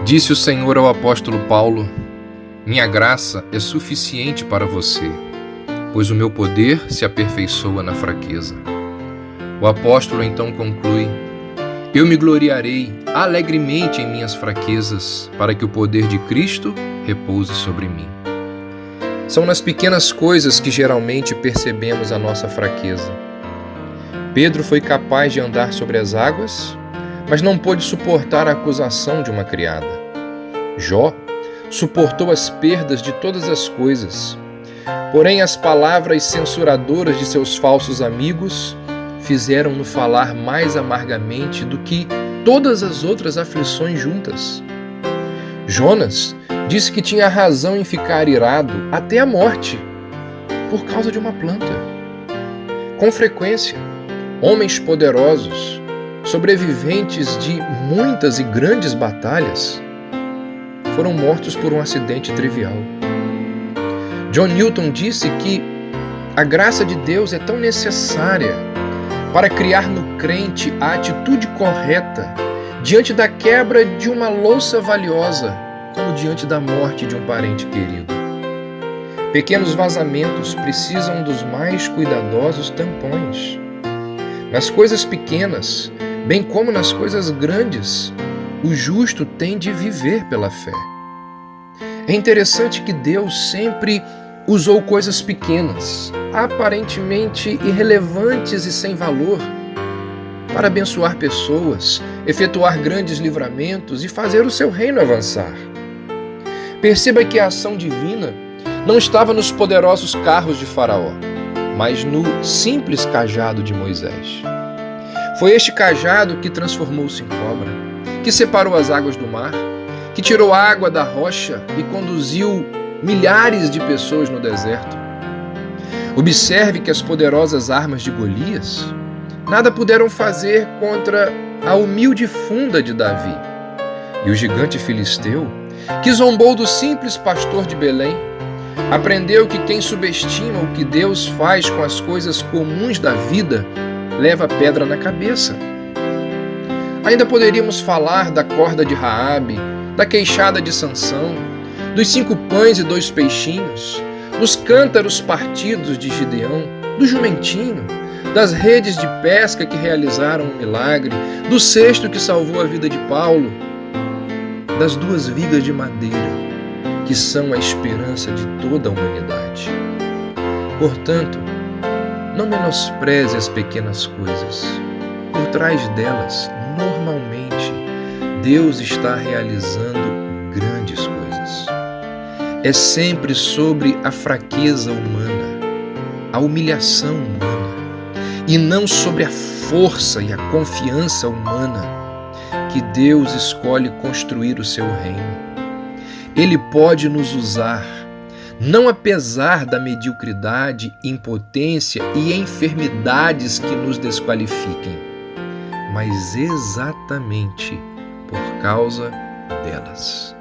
Disse o Senhor ao apóstolo Paulo: minha graça é suficiente para você, pois o meu poder se aperfeiçoa na fraqueza. O apóstolo então conclui: eu me gloriarei alegremente em minhas fraquezas, para que o poder de Cristo repouse sobre mim. São nas pequenas coisas que geralmente percebemos a nossa fraqueza. Pedro foi capaz de andar sobre as águas, mas não pôde suportar a acusação de uma criada. Jó suportou as perdas de todas as coisas, porém as palavras censuradoras de seus falsos amigos fizeram-no falar mais amargamente do que todas as outras aflições juntas. Jonas disse que tinha razão em ficar irado até a morte por causa de uma planta. Com frequência, homens poderosos, sobreviventes de muitas e grandes batalhas, foram mortos por um acidente trivial. John Newton disse que a graça de Deus é tão necessária para criar no crente a atitude correta diante da quebra de uma louça valiosa, como diante da morte de um parente querido. Pequenos vazamentos precisam dos mais cuidadosos tampões. Nas coisas pequenas, bem como nas coisas grandes, o justo tem de viver pela fé. É interessante que Deus sempre usou coisas pequenas, aparentemente irrelevantes e sem valor, para abençoar pessoas, efetuar grandes livramentos e fazer o seu reino avançar. Perceba que a ação divina não estava nos poderosos carros de Faraó, mas no simples cajado de Moisés. Foi este cajado que transformou-se em cobra, que separou as águas do mar, que tirou a água da rocha e conduziu milhares de pessoas no deserto. Observe que as poderosas armas de Golias nada puderam fazer contra a humilde funda de Davi. E o gigante filisteu, que zombou do simples pastor de Belém, aprendeu que quem subestima o que Deus faz com as coisas comuns da vida leva pedra na cabeça. Ainda poderíamos falar da corda de Raabe, da queixada de Sansão, dos 5 pães e 2 peixinhos, dos cântaros partidos de Gideão, do jumentinho, das redes de pesca que realizaram um milagre, do cesto que salvou a vida de Paulo, das 2 vigas de madeira, que são a esperança de toda a humanidade. Portanto, não menospreze as pequenas coisas. Por trás delas, normalmente, Deus está realizando grandes coisas. É sempre sobre a fraqueza humana, a humilhação humana, e não sobre a força e a confiança humana que Deus escolhe construir o seu reino. Ele pode nos usar, não apesar da mediocridade, impotência e enfermidades que nos desqualifiquem, mas exatamente por causa delas.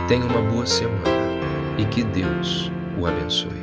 Tenha uma boa semana e que Deus o abençoe.